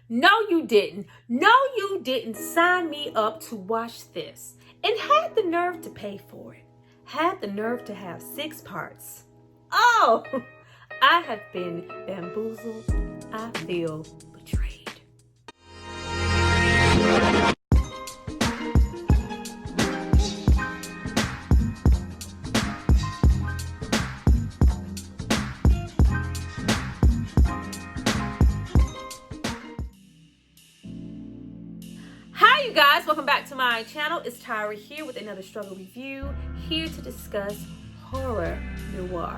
No, you didn't. No, you didn't sign me up to watch this and had the nerve to pay for it. Had the nerve to have 6 parts. Oh, I have been bamboozled. I feel betrayed. Hi you guys, welcome back to my channel. It's Tyra here with another struggle review, here to discuss horror noir.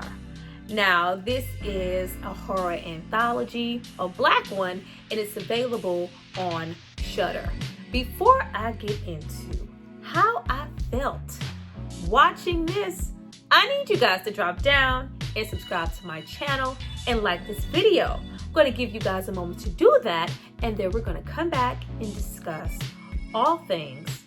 Now this is a horror anthology, a black one, and it's available on Shudder. Before I get into how I felt watching this, I need you guys to drop down and subscribe to my channel and like this video. I'm going to give you guys a moment to do that, and then we're going to come back and discuss all things.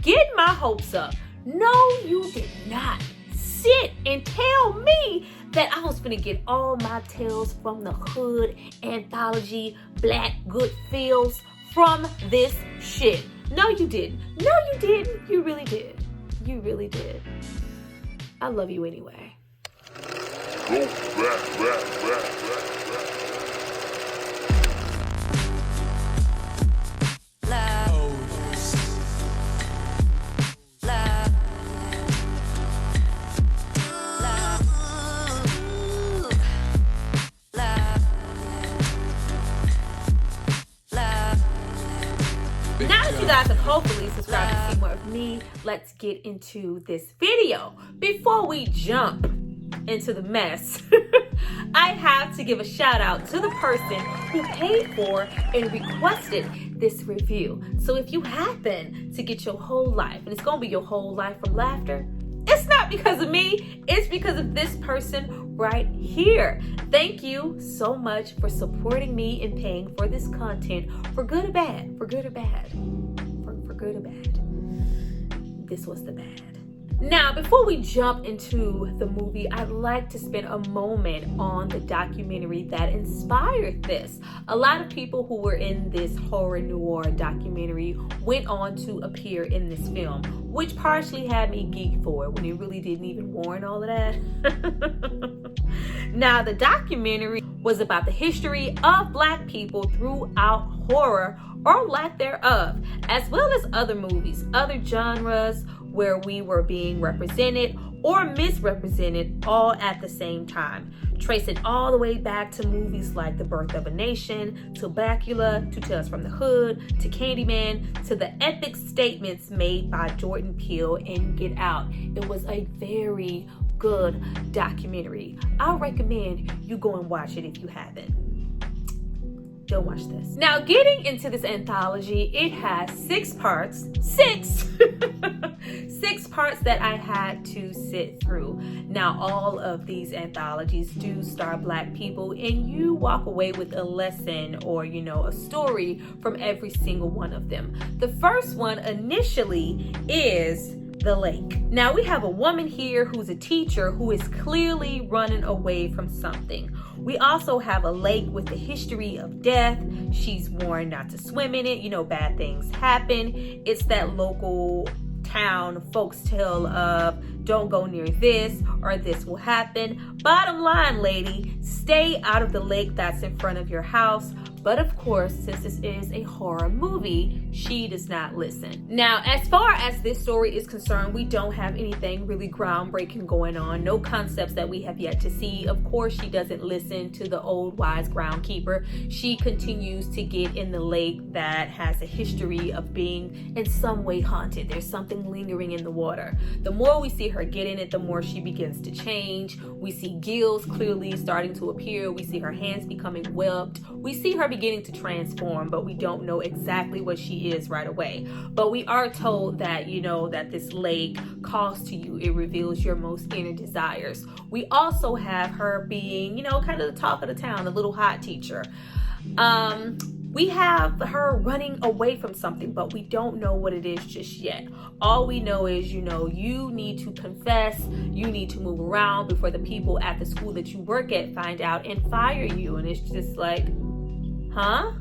Get my hopes up. No, you did not sit and tell me that I was going to get all my tales from the hood anthology black good feels from this shit. No, you didn't. No, you didn't. You really did. You really did. I love you anyway. Go back. Now that you guys have hopefully subscribed to see more of me, let's get into this video. Before we jump into the mess, I have to give a shout out to the person who paid for and requested this review. So if you happen to get your whole life, and it's gonna be your whole life from laughter, it's not because of me, it's because of this person right here. Thank you so much for supporting me and paying for this content, for good or bad, for good or bad, for good or bad. This was the bad. Now, before we jump into the movie, I'd like to spend a moment on the documentary that inspired this. A lot of people who were in this horror noir documentary went on to appear in this film, which partially had me geek for it when it really didn't even warrant all of that. Now, the documentary was about the history of Black people throughout horror or lack thereof, as well as other movies, other genres where we were being represented or misrepresented all at the same time, tracing all the way back to movies like The Birth of a Nation, to Bacula, to Tales from the Hood, to Candyman, to the epic statements made by Jordan Peele in Get Out. It was a very good documentary. I recommend you go and watch it if you haven't. Go watch this. Now, getting into this anthology, it has 6 parts. 6 parts that I had to sit through. Now, all of these anthologies do star Black people, and you walk away with a lesson or, a story from every single one of them. The first one initially is the lake. Now, we have a woman here who's a teacher who is clearly running away from something. We also have a lake with the history of death. She's warned not to swim in it. Bad things happen. It's that local town folks tale of don't go near this or this will happen. Bottom line, lady, stay out of the lake that's in front of your house. But of course, since this is a horror movie, she does not listen. Now, as far as this story is concerned, we don't have anything really groundbreaking going on. No concepts that we have yet to see. Of course, she doesn't listen to the old wise groundkeeper. She continues to get in the lake that has a history of being in some way haunted. There's something lingering in the water. The more we see her get in it, the more she begins to change. We see gills clearly starting to appear. We see her hands becoming webbed. We see her beginning to transform, but we don't know exactly what she is right away. But we are told that, that this lake calls to you. It reveals your most inner desires. We also have her being, kind of the talk of the town, the little hot teacher. We have her running away from something, but we don't know what it is just yet. All we know is, you need to confess, you need to move around before the people at the school that you work at find out and fire you. And it's just like, huh?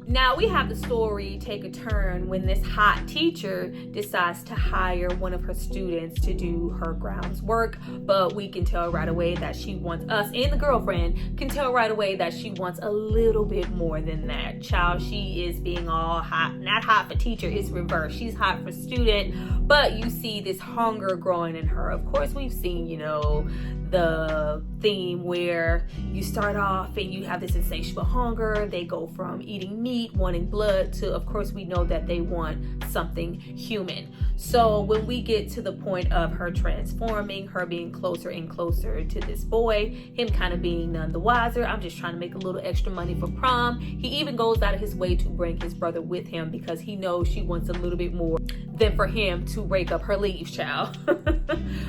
Now we have the story take a turn when this hot teacher decides to hire one of her students to do her grounds work, but we can tell right away that she wants, us and the girlfriend can tell right away that she wants a little bit more than that. Child, she is being all hot, not hot for teacher, it's reverse. She's hot for student, but you see this hunger growing in her. Of course, we've seen, you know, the theme where you start off and you have this insatiable hunger. They go from eating meat, wanting blood, to, of course, we know that they want something human. So when we get to the point of her transforming, her being closer and closer to this boy, him kind of being none the wiser, I'm just trying to make a little extra money for prom. He even goes out of his way to bring his brother with him because he knows she wants a little bit more than for him to rake up her leaves, child.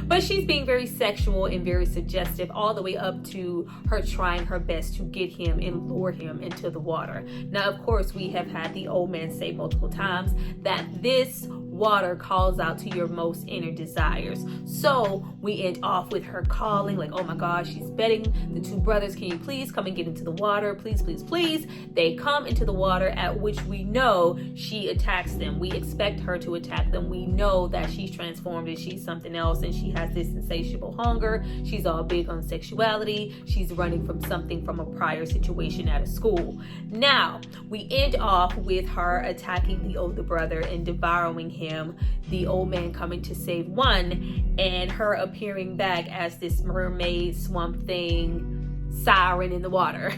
But she's being very sexual and very suggestive, all the way up to her trying her best to get him and lure him into the water. Now, of course, we have had the old man say multiple times that this water calls out to your most inner desires. So we end off with her calling, like, oh my God, she's begging the two brothers, can you please come and get into the water? Please, please, please. They come into the water, at which we know she attacks them. We expect her to attack them. We know that she's transformed and she's something else, and she has this insatiable hunger. She's all big on sexuality. She's running from something from a prior situation at a school. Now, we end off with her attacking the older brother and devouring him, the old man coming to save one, and her appearing back as this mermaid, swamp thing, siren in the water.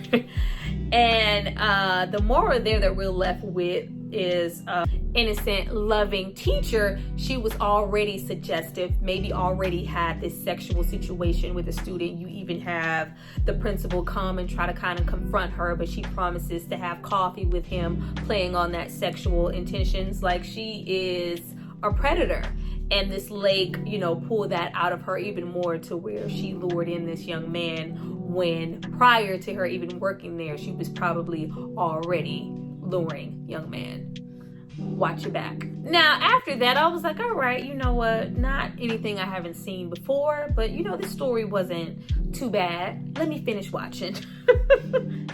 And the moral there that we're left with is innocent, loving teacher. She was already suggestive, maybe already had this sexual situation with a student. You even have the principal come and try to kind of confront her, but she promises to have coffee with him, playing on that sexual intentions, like she is a predator. And this lake, you know, pulled that out of her even more, to where she lured in this young man when prior to her even working there, she was probably already luring young man. Watch your back. Now, after that, I was like, all right, you know what? Not anything I haven't seen before, but you know, this story wasn't too bad. Let me finish watching.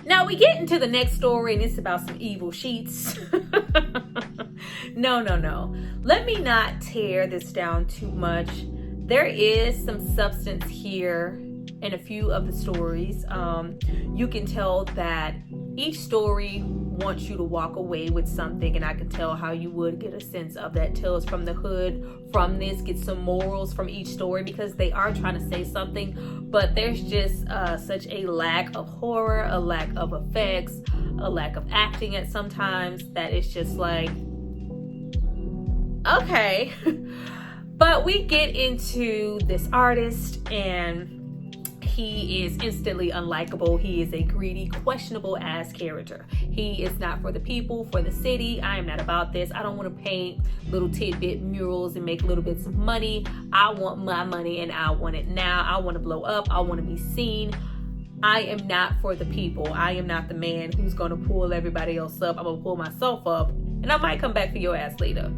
Now we get into the next story, and it's about some evil sheets. No. Let me not tear this down too much. There is some substance here in a few of the stories. You can tell that each story wants you to walk away with something, and I can tell how you would get a sense of that. Tales from the Hood from this, get some morals from each story, because they are trying to say something, but there's just such a lack of horror, a lack of effects, a lack of acting at sometimes, that it's just like, okay. But we get into this artist, and he is instantly unlikable. He is a greedy, questionable ass character. He is not for the people, for the city. I am not about this. I don't want to paint little tidbit murals and make little bits of money. I want my money, and I want it now. I want to blow up. I want to be seen. I am not for the people. I am not the man who's going to pull everybody else up. I'm going to pull myself up, and I might come back for your ass later.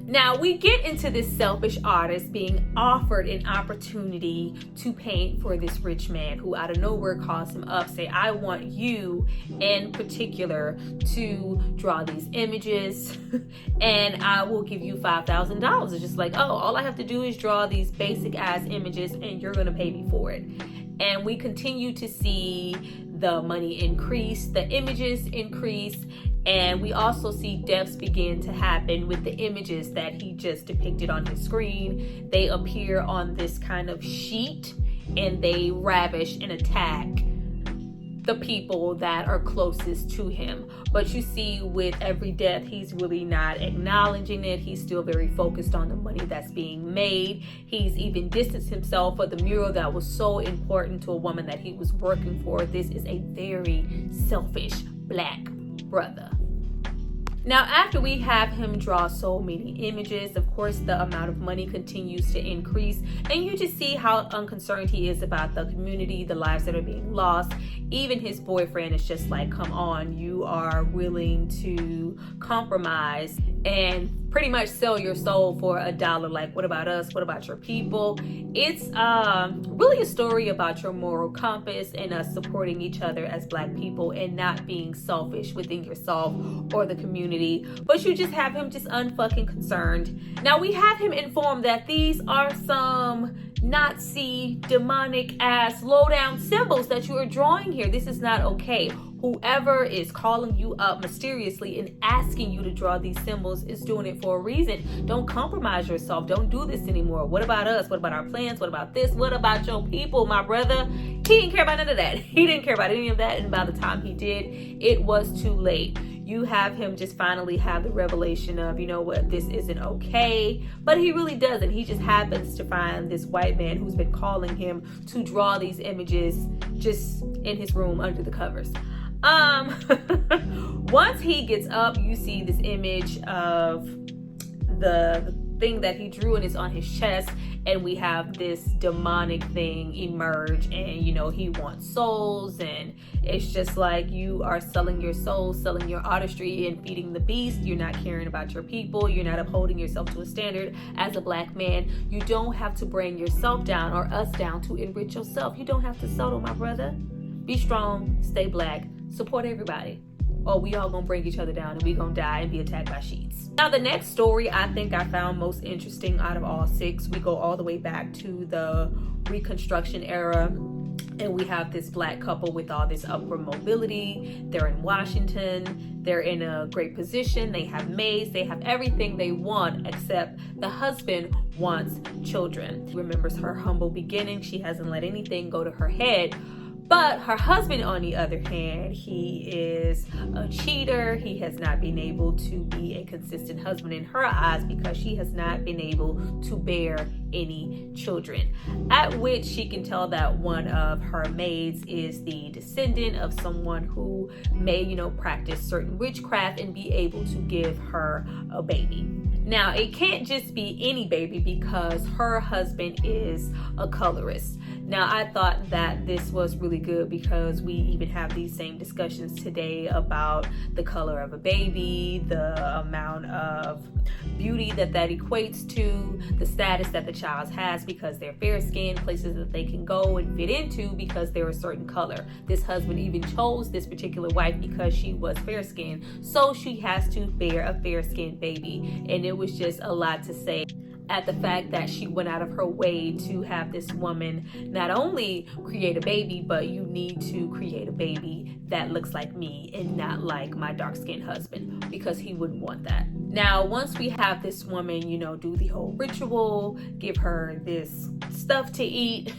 Now we get into this selfish artist being offered an opportunity to paint for this rich man, who out of nowhere calls him up, say, I want you in particular to draw these images and I will give you $5,000. It's just like, oh, all I have to do is draw these basic ass images and you're gonna pay me for it. And we continue to see the money increase, the images increase, and we also see deaths begin to happen with the images that he just depicted on his screen. They appear on this kind of sheet and they ravish and attack the people that are closest to him. But you see, with every death, he's really not acknowledging it. He's still very focused on the money that's being made. He's even distanced himself for the mural that was so important to a woman that he was working for. This is a very selfish Black brother. Now, after we have him draw so many images, of course, the amount of money continues to increase. And you just see how unconcerned he is about the community, the lives that are being lost. Even his boyfriend is just like, come on, you are willing to compromise and pretty much sell your soul for $1. Like, what about us? What about your people? It's really a story about your moral compass and us supporting each other as Black people and not being selfish within yourself or the community. But you just have him just unfucking concerned. Now we have him informed that these are some Nazi, demonic ass, low down symbols that you are drawing here. This is not okay. Whoever is calling you up mysteriously and asking you to draw these symbols is doing it for a reason. Don't compromise yourself. Don't do this anymore. What about us? What about our plans? What about this? What about your people, my brother? He didn't care about none of that. He didn't care about any of that. And by the time he did, it was too late. You have him just finally have the revelation of, you know what, this isn't okay. But he really doesn't. He just happens to find this white man who's been calling him to draw these images just in his room under the covers. Once he gets up, you see this image of the thing that he drew, and it's on his chest, and we have this demonic thing emerge, and you know, he wants souls, and it's just like you are selling your soul, selling your artistry, and feeding the beast. You're not caring about your people. You're not upholding yourself to a standard as a Black man. You don't have to bring yourself down or us down to enrich yourself. You don't have to settle, my brother. Be strong, stay Black, support everybody, or we all gonna bring each other down and we gonna die and be attacked by sheets. Now the next story I think I found most interesting out of all 6. We go all the way back to the Reconstruction era, and we have this Black couple with all this upward mobility. They're in Washington. They're in a great position. They have maids. They have everything they want, except the husband wants children. She remembers her humble beginning. She hasn't let anything go to her head. But her husband, on the other hand, he is a cheater. He has not been able to be a consistent husband in her eyes because she has not been able to bear any children. At which she can tell that one of her maids is the descendant of someone who may, you know, practice certain witchcraft and be able to give her a baby. Now, it can't just be any baby because her husband is a colorist. Now, I thought that this was really good because we even have these same discussions today about the color of a baby, the amount of beauty that equates to, the status that the child has because they're fair skinned, places that they can go and fit into because they're a certain color. This husband even chose this particular wife because she was fair skinned, so she has to bear a fair skinned baby. And it was just a lot to say at the fact that she went out of her way to have this woman not only create a baby, but you need to create a baby that looks like me and not like my dark-skinned husband, because he wouldn't want that. Now, once we have this woman, you know, do the whole ritual, give her this stuff to eat,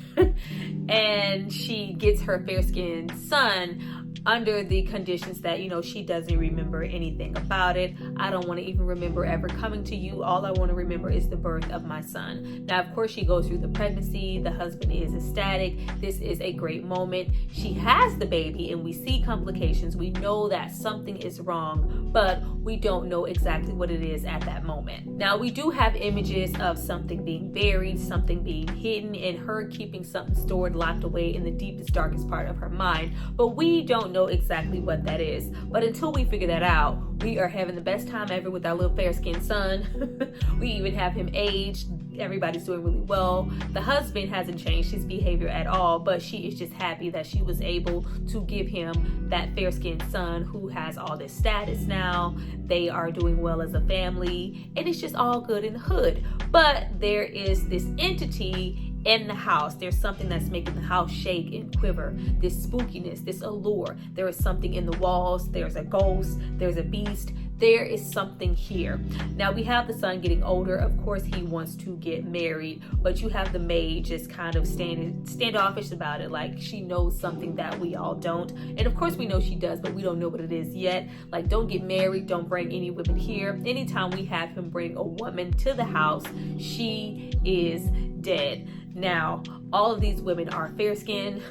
and she gets her fair-skinned son under the conditions that, you know, she doesn't remember anything about it. I don't want to even remember ever coming to you. All I want to remember is the birth of my son. Now, of course, she goes through the pregnancy. The husband is ecstatic. This is a great moment. She has the baby and we see complications. We know that something is wrong, but we don't know exactly what it is at that moment. Now, we do have images of something being buried, something being hidden, and her keeping something stored, locked away in the deepest, darkest part of her mind. But we don't know exactly what that is. But until we figure that out, we are having the best time ever with our little fair-skinned son. We even have him aged. Everybody's doing really well. The husband hasn't changed his behavior at all, but she is just happy that she was able to give him that fair-skinned son who has all this status now. They are doing well as a family, and it's just all good in the hood. But there is this entity in the house. There's something that's making the house shake and quiver. This spookiness, this allure. There is something in the walls. There's a ghost. There's a beast. There is something here. Now, we have the son getting older. Of course, he wants to get married, but you have the maid just kind of standoffish about it, like she knows something that we all don't. And of course, we know she does, but we don't know what it is yet. Like, don't get married. Don't bring any women here. Anytime we have him bring a woman to the house, she is dead. Now, all of these women are fair-skinned.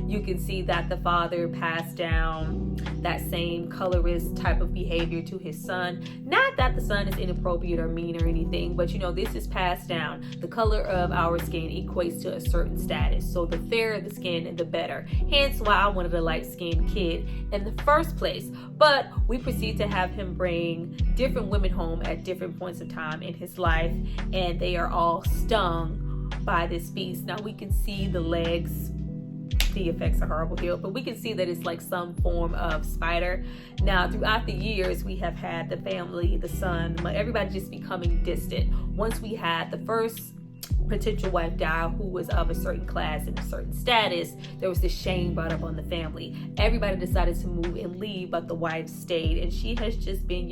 You can see that the father passed down that same colorist type of behavior to his son. Not that the son is inappropriate or mean or anything, but this is passed down. The color of our skin equates to a certain status. So the fairer the skin, the better. Hence why I wanted a light-skinned kid in the first place. But we proceed to have him bring different women home at different points of time in his life, and they are all stung by this beast. Now we can see the legs, the effects are horrible here, but we can see that it's like some form of spider. Now throughout the years, we have had the family, the son, everybody just becoming distant. Once we had the first potential wife die, who was of a certain class and a certain status, there was this shame brought up on the family. Everybody decided to move and leave, but the wife stayed, and she has just been,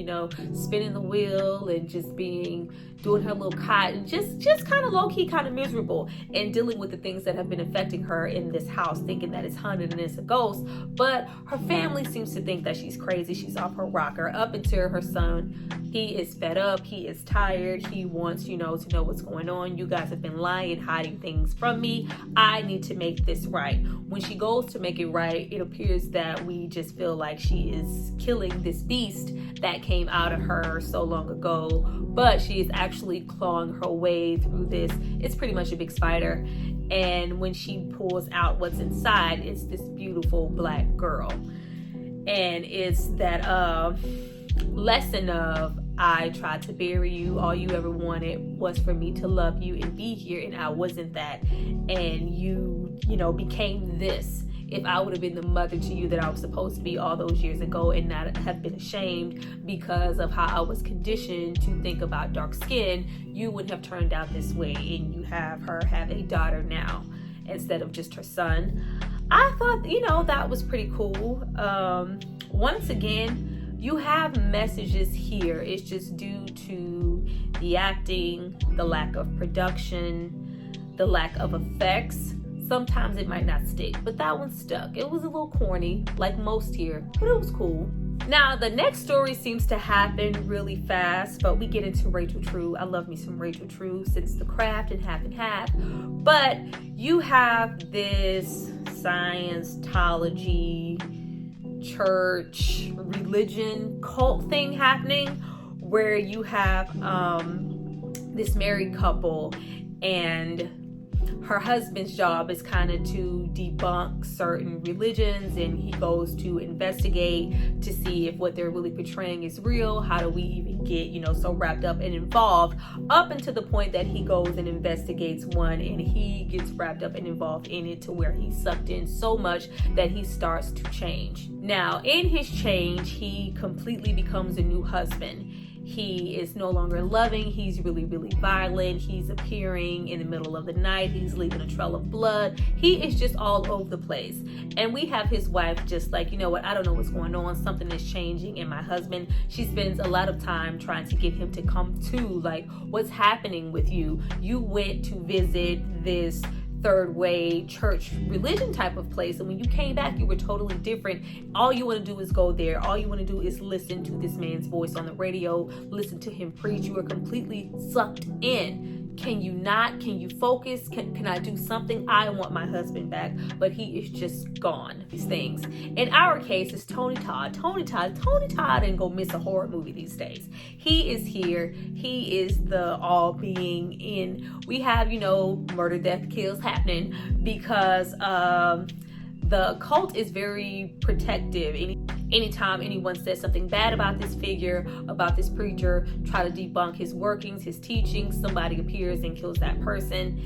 spinning the wheel and just doing her little cotton, just kind of low-key, kind of miserable, and dealing with the things that have been affecting her in this house, thinking that it's haunted and it's a ghost. But her family seems to think that she's crazy, she's off her rocker, up until her son, he is fed up, he is tired, he wants, to know what's going on. You guys have been lying, hiding things from me. I need to make this right. When she goes to make it right, it appears that we just feel like she is killing this beast that came out of her so long ago, but she is actually clawing her way through this. It's pretty much a big spider, and when she pulls out what's inside, it's this beautiful black girl. And it's that lesson of, I tried to bury you, all you ever wanted was for me to love you and be here, and I wasn't that, and you became this. If I would have been the mother to you that I was supposed to be all those years ago and not have been ashamed because of how I was conditioned to think about dark skin, you wouldn't have turned out this way, and you have a daughter now instead of just her son. I thought, that was pretty cool. Once again, you have messages here. It's just due to the acting, the lack of production, the lack of effects. Sometimes it might not stick, but that one stuck. It was a little corny, like most here, but it was cool. Now, the next story seems to happen really fast, but we get into Rachel True. I love me some Rachel True since The Craft and Half. But you have this Scientology, church, religion, cult thing happening where you have this married couple, and her husband's job is kind of to debunk certain religions, and he goes to investigate to see if what they're really portraying is real. How do we even get, so wrapped up and involved, up until the point that he goes and investigates one, and he gets wrapped up and involved in it to where he's sucked in so much that he starts to change. Now, in his change, he completely becomes a new husband. He is no longer loving. He's really, really violent. He's appearing in the middle of the night. He's leaving a trail of blood. He is just all over the place. And we have his wife just like, I don't know what's going on. Something is changing in my husband. She spends a lot of time trying to get him to come to, like, what's happening with you? You went to visit this third way church religion type of place, and when you came back, you were totally different. All you want to do is go there. All you want to do is listen to this man's voice on the radio, listen to him preach. You are completely sucked in. Can you not? Can you focus? Can I do something? I want my husband back, but he is just gone. These things. In our case, it's Tony Todd. Tony Todd ain't gonna miss a horror movie these days. He is here. He is the all being in. We have, murder, death, kills happening because the cult is very protective. Anytime anyone says something bad about this figure, about this preacher, try to debunk his workings, his teachings, somebody appears and kills that person.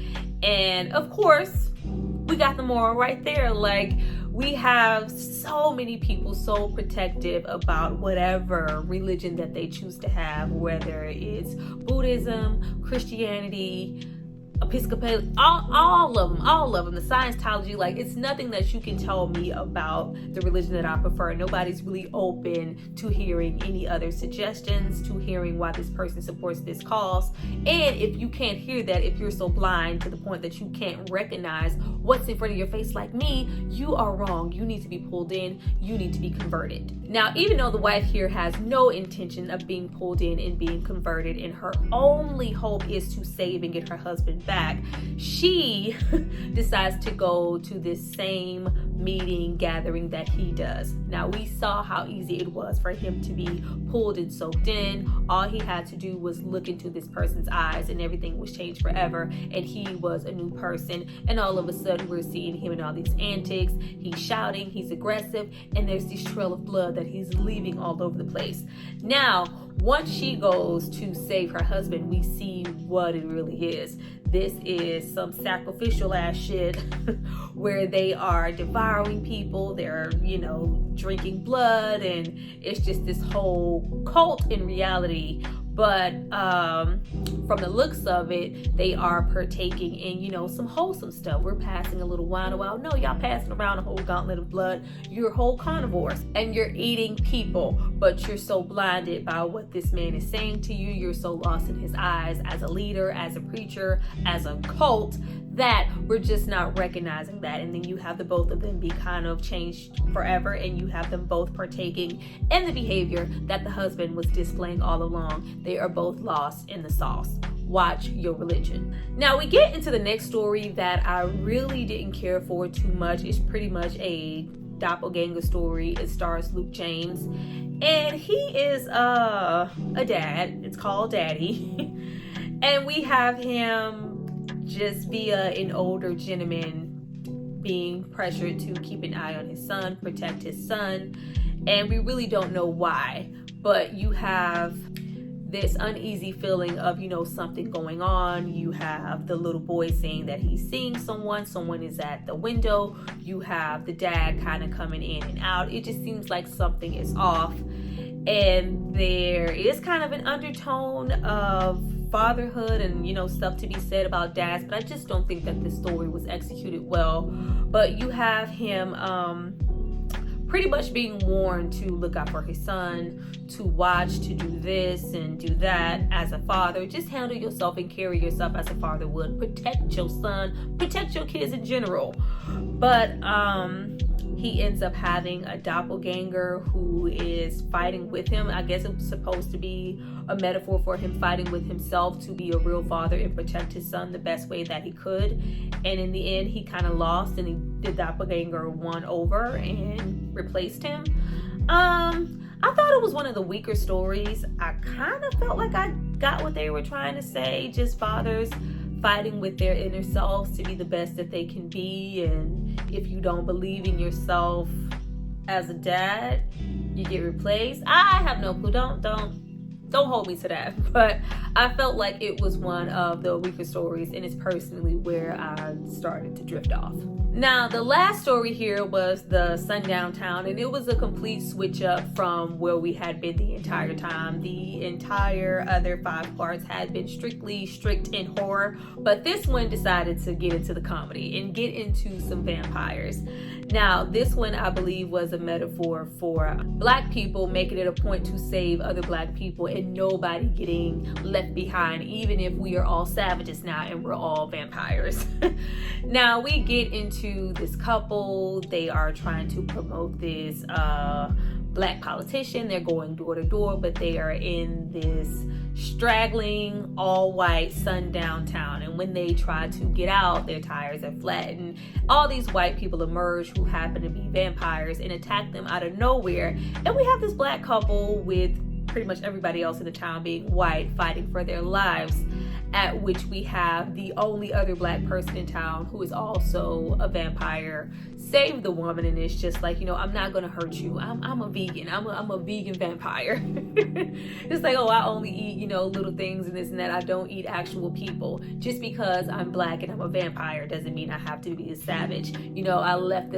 And of course, we got the moral right there. Like, we have so many people so protective about whatever religion that they choose to have, whether it's Buddhism, Christianity, Episcopal, all of them, the Scientology. Like, it's nothing that you can tell me about the religion that I prefer. Nobody's really open to hearing any other suggestions, to hearing why this person supports this cause. And if you can't hear that, if you're so blind to the point that you can't recognize what's in front of your face like me, you are wrong. You need to be pulled in. You need to be converted. Now, even though the wife here has no intention of being pulled in and being converted, and her only hope is to save and get her husband back, fact, she decides to go to this same meeting gathering that he does. Now, we saw how easy it was for him to be pulled and soaked in. All he had to do was look into this person's eyes and everything was changed forever, and he was a new person. And all of a sudden we're seeing him in all these antics. He's shouting, he's aggressive, and there's this trail of blood that he's leaving all over the place. Now, once she goes to save her husband, we see what it really is. This is some sacrificial ass shit where they are devouring people, they're, drinking blood, and it's just this whole cult in reality. But from the looks of it, they are partaking in, some wholesome stuff. We're passing a little wine a while. No, y'all passing around a whole gauntlet of blood. You're whole carnivores and you're eating people, but you're so blinded by what this man is saying to you. You're so lost in his eyes as a leader, as a preacher, as a cult, that we're just not recognizing that. And then you have the both of them be kind of changed forever, and you have them both partaking in the behavior that the husband was displaying all along. They are both lost in the sauce. Watch your religion. Now we get into the next story that I really didn't care for too much. It's pretty much a doppelganger story. It stars Luke James, and he is a dad. It's called Daddy. And we have him just via an older gentleman being pressured to keep an eye on his son, protect his son, and we really don't know why, but you have this uneasy feeling of, something going on. You have the little boy saying that he's seeing someone is at the window. You have the dad kind of coming in and out. It just seems like something is off, and there is kind of an undertone of fatherhood and stuff to be said about dads, but I just don't think that this story was executed well. But you have him pretty much being warned to look out for his son, to watch, to do this and do that as a father. Just handle yourself and carry yourself as a father would. Protect your son, protect your kids in general. But he ends up having a doppelganger who is fighting with him. I guess it was supposed to be a metaphor for him fighting with himself to be a real father and protect his son the best way that he could. And in the end, he kind of lost, and the doppelganger won over and replaced him. I thought it was one of the weaker stories. I kind of felt like I got what they were trying to say. Just fathers fighting with their inner selves to be the best that they can be, and if you don't believe in yourself as a dad, you get replaced. I have no clue. Don't hold me to that, but I felt like it was one of the weaker stories, and it's personally where I started to drift off. Now, the last story here was the Sundown Town, and it was a complete switch up from where we had been the entire time. The entire other 5 parts had been strictly strict in horror, but this one decided to get into the comedy and get into some vampires. Now, this one I believe was a metaphor for Black people making it a point to save other Black people and nobody getting left behind, even if we are all savages now and we're all vampires. Now, we get into this couple. They are trying to promote this Black politician. They're going door to door, but they are in this straggling all-white sundown town, and when they try to get out, their tires are flattened. All these white people emerge who happen to be vampires and attack them out of nowhere, and we have this Black couple with pretty much everybody else in the town being white, fighting for their lives, at which we have the only other Black person in town who is also a vampire save the woman, and it's just like, I'm not gonna hurt you. I'm a vegan. I'm a vegan vampire. It's like, I only eat, little things and this and that. I don't eat actual people. Just because I'm Black and I'm a vampire doesn't mean I have to be a savage. I left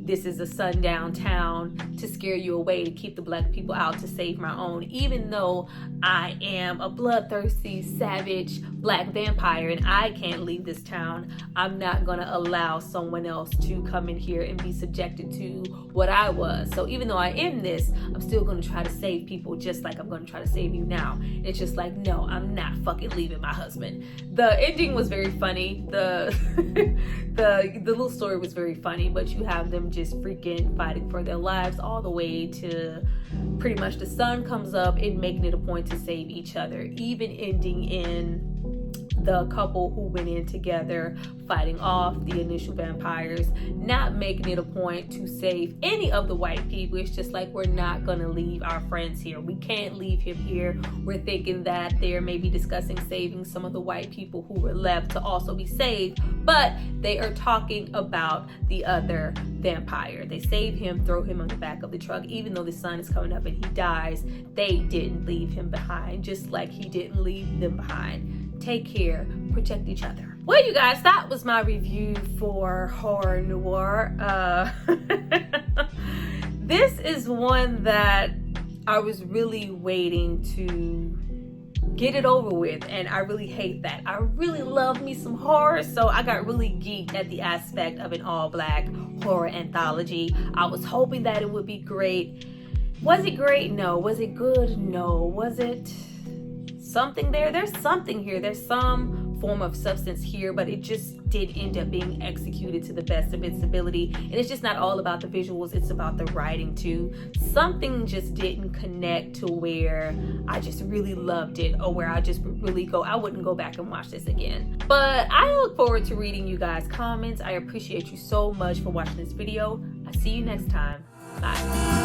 this is a sundown town to scare you away, to keep the Black people out, to save my own. Even though I am a bloodthirsty, savage Black vampire and I can't leave this town, I'm not gonna allow someone else to come in here and be subjected to what I was. So even though I am this, I'm still gonna try to save people just like I'm gonna try to save you now. It's just like, no, I'm not fucking leaving my husband. The ending was very funny. The little story was very funny, but you have them just freaking fighting for their lives all the way to pretty much the sun comes up and making it a point to save each other, even ending in the couple who went in together, fighting off the initial vampires, not making it a point to save any of the white people. It's just like, we're not gonna leave our friends here. We can't leave him here. We're thinking that they're maybe discussing saving some of the white people who were left to also be saved, but they are talking about the other vampire. They save him, throw him on the back of the truck. Even though the sun is coming up and he dies, they didn't leave him behind, just like he didn't leave them behind. Take care, protect each other. Well, you guys, that was my review for Horror Noire. This is one that I was really waiting to get it over with, and I really hate that. I really love me some horror, so I got really geeked at the aspect of an all-black horror anthology. I was hoping that it would be great. Was it great? No. Was it good? No. Was it something there? There's something here. There's some form of substance here, but it just did end up being executed to the best of its ability. And it's just not all about the visuals, it's about the writing too. Something just didn't connect to where I just really loved it, or where I just really I wouldn't go back and watch this again. But I look forward to reading you guys' comments. I appreciate you so much for watching this video. I'll see you next time. Bye.